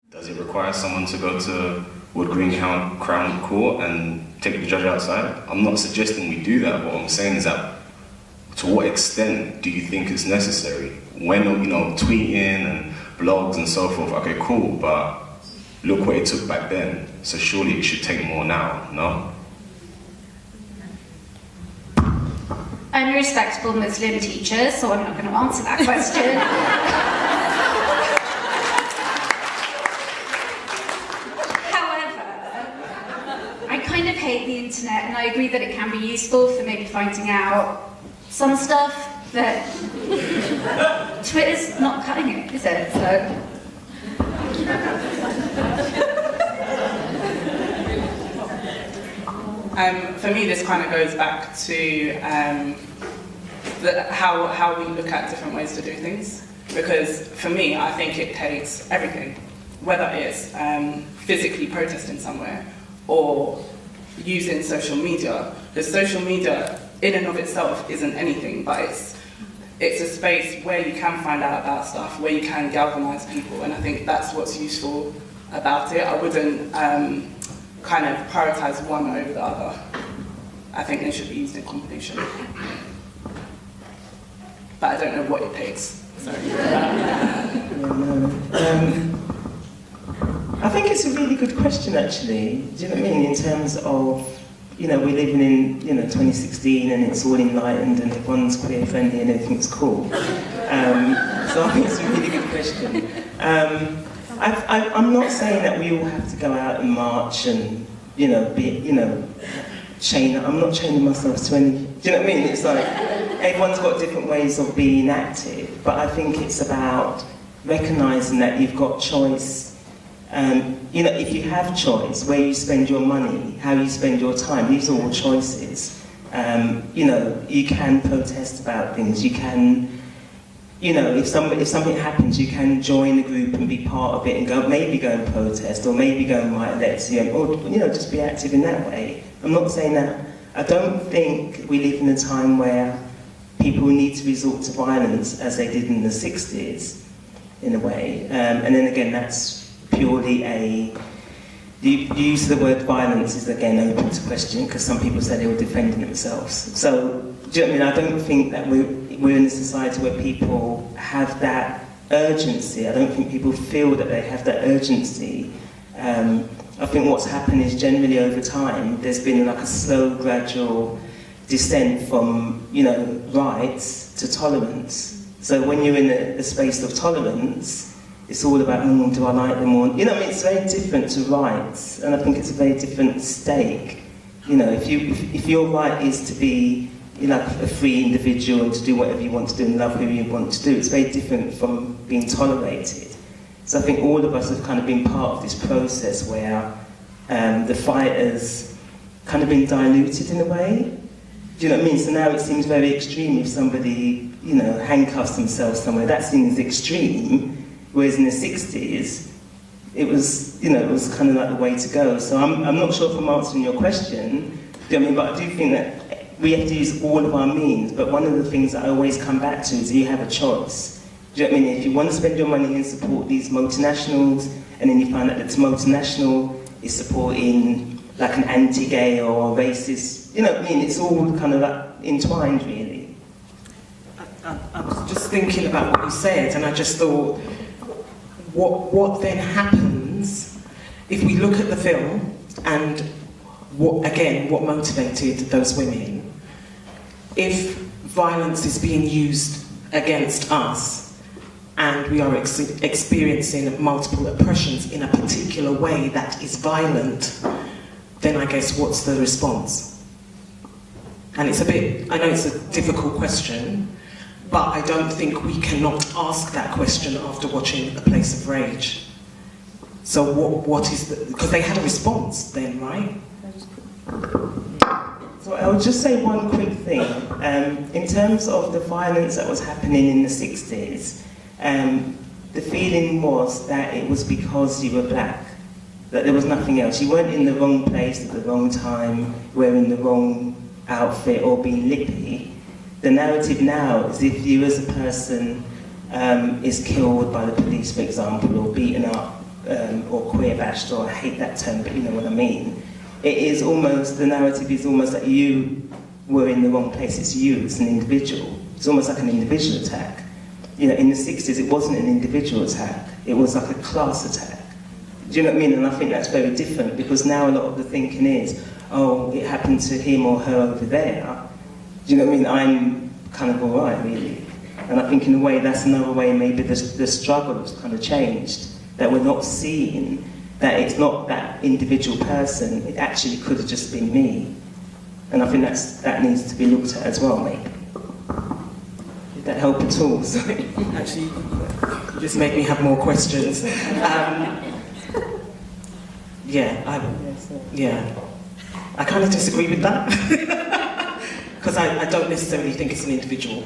Does it require someone to go to Wood Green Crown Court and take the judge outside? I'm not suggesting we do that. What I'm saying is that, to what extent do you think it's necessary? When, tweeting and blogs and so forth, okay, cool, but look what it took back then. So surely it should take more now, no? I'm a respectable Muslim teacher, so I'm not going to answer that question. However, I kind of hate the internet, and I agree that it can be useful for maybe finding out some stuff, that Twitter's not cutting it, is it? So. For me, this kind of goes back to how we look at different ways to do things. Because for me, I think it takes everything, whether it's physically protesting somewhere or using social media. Because social media, in and of itself, isn't anything, but it's a space where you can find out about stuff, where you can galvanise people, and I think that's what's useful about it. I wouldn't kind of prioritise one over the other. I think they should be used in combination. But I don't know what it takes. Sorry. I think it's a really good question, actually. Do you know what I mean? In terms of, we're living in, 2016 and it's all enlightened and everyone's queer friendly and everything's cool. So I think it's a really good question. I'm not saying that we all have to go out and march and, chain. I'm not chaining myself to any. Do you know what I mean? It's like everyone's got different ways of being active, but I think it's about recognising that you've got choice. If you have choice, where you spend your money, how you spend your time, these are all choices. You can protest about things. You can. If something happens, you can join a group and be part of it and maybe go and protest, or maybe go and write a letter, or just be active in that way. I'm not saying that. I don't think we live in a time where people need to resort to violence as they did in the 60s, in a way. And then again, that's purely the use of the word violence is again open to question, because some people say they were defending themselves. So, do you know what I mean? I don't think that we're in a society where people have that urgency. I don't think people feel that they have that urgency. I think what's happened is generally over time, there's been like a slow, gradual descent from, rights to tolerance. So when you're in a space of tolerance, it's all about, do I like them or, it's very different to rights, and I think it's a very different stake. If your right is to be, a free individual and to do whatever you want to do and love who you want to do, it's very different from being tolerated. So I think all of us have kind of been part of this process where the fighters kind of been diluted in a way. Do you know what I mean? So now it seems very extreme if somebody, handcuffs themselves somewhere. That seems extreme. Whereas in the 60s, it was kind of like the way to go. So I'm not sure if I'm answering your question, but I do think that we have to use all of our means. But one of the things that I always come back to is you have a choice. Do you know what I mean? If you want to spend your money and support these multinationals, and then you find out that this multinational is supporting like an anti-gay or racist, it's all kind of like entwined, really. I was just thinking about what you said, and I just thought, what then happens if we look at the film and what motivated those women? If violence is being used against us and we are experiencing multiple oppressions in a particular way that is violent, then I guess what's the response? And I know it's a difficult question, but I don't think we cannot ask that question after watching A Place of Rage. So what is because they had a response then, right? So I would just say one quick thing. In terms of the violence that was happening in the 60s, the feeling was that it was because you were black, that there was nothing else. You weren't in the wrong place at the wrong time, wearing the wrong outfit or being lippy. The narrative now is if you as a person is killed by the police, for example, or beaten up or queer bashed, or I hate that term, but you know what I mean. It is almost, the narrative is almost like you were in the wrong place. It's you, it's an individual. It's almost like an individual attack. You know, in the 60s, it wasn't an individual attack. It was like a class attack. Do you know what I mean? And I think that's very different, because now a lot of the thinking is, oh, it happened to him or her over there. Do you know what I mean? I'm kind of all right, really. And I think in a way, that's another way maybe the struggle has kind of changed, that we're not seeing that it's not that individual person, it actually could have just been me. And I think that needs to be looked at as well, maybe. Did that help at all? Sorry. Actually, you just made me have more questions. I kind of disagree with that. Because I don't necessarily think it's an individual.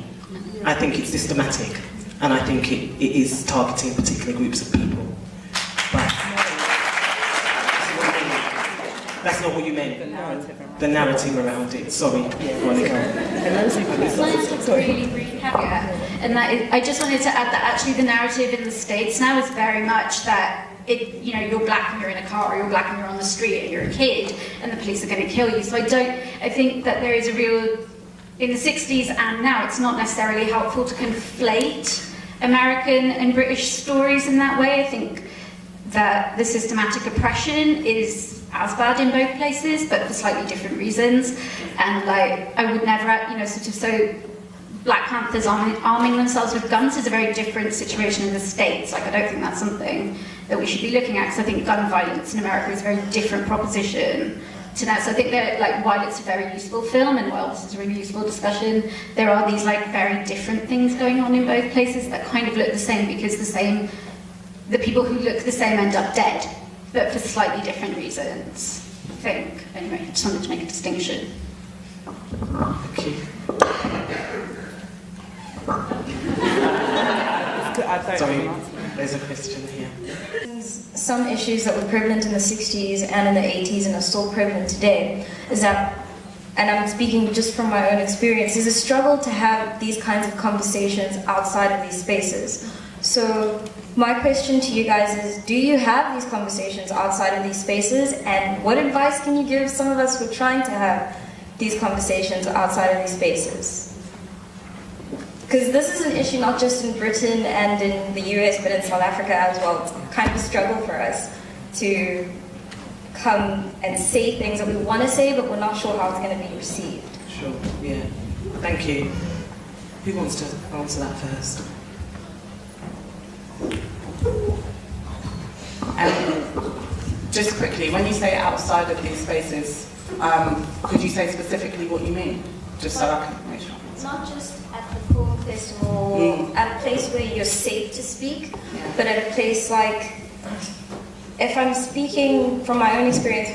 I think it's systematic. And I think it is targeting particular groups of people. But that's not what you meant. The narrative around it. Sorry, Veronica. That's a really brief caveat, and that is, I just wanted to add that actually the narrative in the States now is very much that you're black and you're in a car, or you're black and you're on the street and you're a kid, and the police are going to kill you. So I think that there is a real, in the 60s and now, it's not necessarily helpful to conflate American and British stories in that way. I think that the systematic oppression is as bad in both places, but for slightly different reasons. And I would never, so Black Panthers arming themselves with guns is a very different situation in the States. I don't think that's something that we should be looking at, because I think gun violence in America is a very different proposition to that. So I think that, while it's a very useful film, and while this is a really useful discussion, there are these very different things going on in both places that kind of look the same, because the people who look the same end up dead, but for slightly different reasons, I think. Anyway, I just wanted to make a distinction. Thank you. Sorry, there's a question here. Some issues that were prevalent in the 60s and in the 80s and are still prevalent today is that, and I'm speaking just from my own experience, is a struggle to have these kinds of conversations outside of these spaces. So my question to you guys is, do you have these conversations outside of these spaces, and what advice can you give some of us who are trying to have these conversations outside of these spaces? Because this is an issue not just in Britain and in the US, but in South Africa as well. It's kind of a struggle for us to come and say things that we want to say, but we're not sure how it's going to be received. Sure, yeah. Thank you. Who wants to answer that first? Just quickly, when you say outside of these spaces, could you say specifically what you mean? Just so I can make sure. Not just at the film festival, at a place where you're safe to speak, but at a place like, if I'm speaking from my own experience,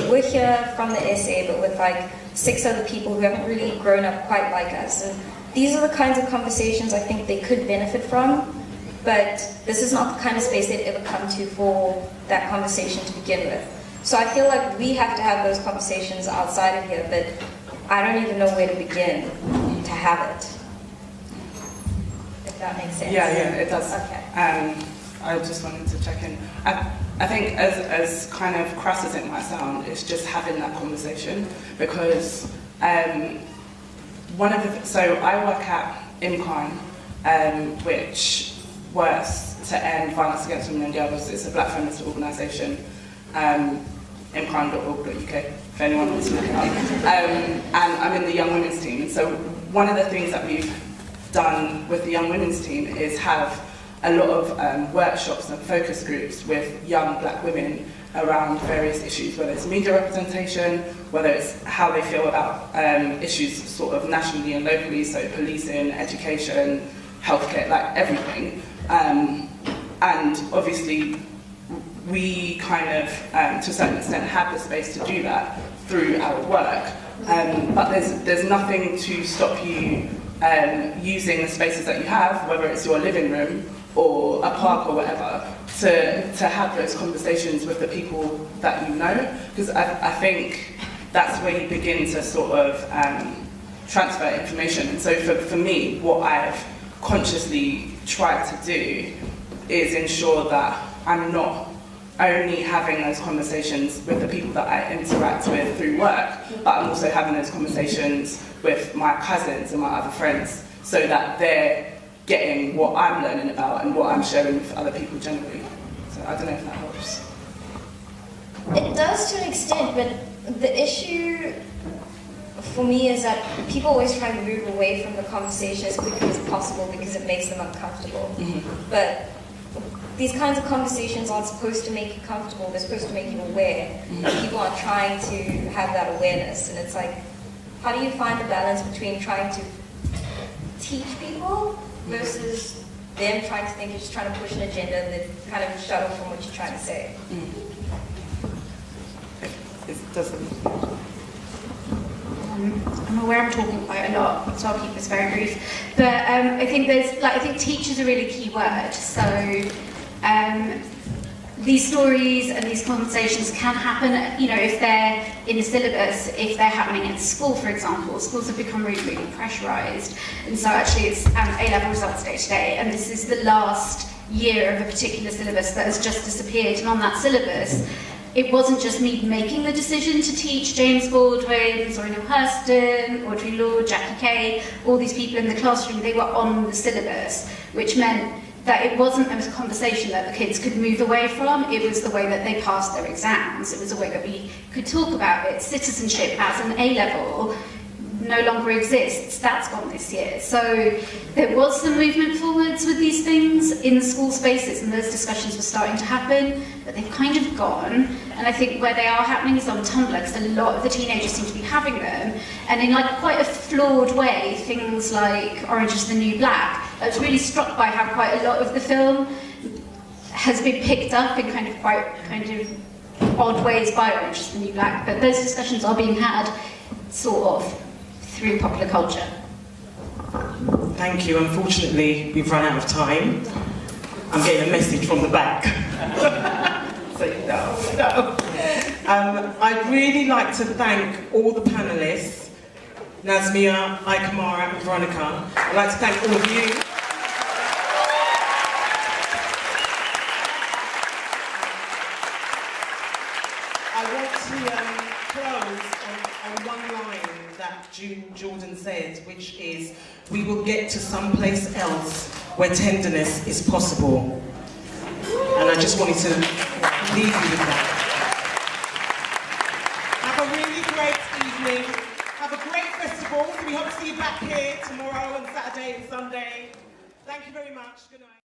we're here from the SA, but with 6 other people who haven't really grown up quite like us. And these are the kinds of conversations I think they could benefit from, but this is not the kind of space they'd ever come to for that conversation to begin with. So I feel like we have to have those conversations outside of here, but I don't even know where to begin to have it. If that makes sense. Yeah, it does. Okay. I just wanted to check in. I think as kind of crass as it might sound, it's just having that conversation, because so I work at IMCON, which works to end violence against women and girls. It's a black feminist organisation, imcon.org.uk, if anyone wants to look it up. And I'm in the Young Women's team, and so one of the things that we've done with the Young Women's team is have a lot of workshops and focus groups with young black women around various issues, whether it's media representation, whether it's how they feel about issues sort of nationally and locally, so policing, education, healthcare, everything. And obviously, we kind of, to a certain extent, have the space to do that through our work. But there's nothing to stop you using the spaces that you have, whether it's your living room or a park or whatever, to have those conversations with the people that you know. Because I think that's where you begin to sort of transfer information. And so for me, what I've consciously tried to do is ensure that I'm not only having those conversations with the people that I interact with through work, but I'm also having those conversations with my cousins and my other friends, so that they're getting what I'm learning about and what I'm sharing with other people generally. So I don't know if that helps. It does to an extent, but the issue for me is that people always try to move away from the conversation as quickly as possible because it makes them uncomfortable. Mm-hmm. But these kinds of conversations aren't supposed to make you comfortable, they're supposed to make you aware. Mm-hmm. People are trying to have that awareness, and it's like, how do you find the balance between trying to teach people versus them trying to think you're just trying to push an agenda and then kind of shut off from what you're trying to say? Mm-hmm. It doesn't. I'm aware I'm talking quite a lot, so I'll keep this very brief. But I think I think teach is a really key word. So these stories and these conversations can happen, you know, if they're in the syllabus, if they're happening at school, for example. Schools have become really, really pressurised. And so actually it's A-level results day to day, and this is the last year of a particular syllabus that has just disappeared. And on that syllabus, it wasn't just me making the decision to teach James Baldwin, Zora Neale Hurston, Audre Lorde, Jackie Kay, all these people in the classroom. They were on the syllabus, which meant that it wasn't a conversation that the kids could move away from. It was the way that they passed their exams. It was a way that we could talk about it. Citizenship as an A-level no longer exists. That's gone this year. So there was some movement forwards with these things in the school spaces, and those discussions were starting to happen, but they've kind of gone. And I think where they are happening is on Tumblr, because a lot of the teenagers seem to be having them, and in like quite a flawed way, things like Orange is the New Black. I was really struck by how quite a lot of the film has been picked up in kind of odd ways by Orange is the New Black, but those discussions are being had sort of through popular culture. Thank you. Unfortunately, we've run out of time. I'm getting a message from the back. Say no. I'd really like to thank all the panellists, Nazmia, Ikamara and Veronica. I'd like to thank all of you. I want to close on one line that Jordan said, which is, we will get to someplace else where tenderness is possible. And I just wanted to leave you with that. Have a really great evening. Have a great festival. We hope to see you back here tomorrow and Saturday and Sunday. Thank you very much. Good night.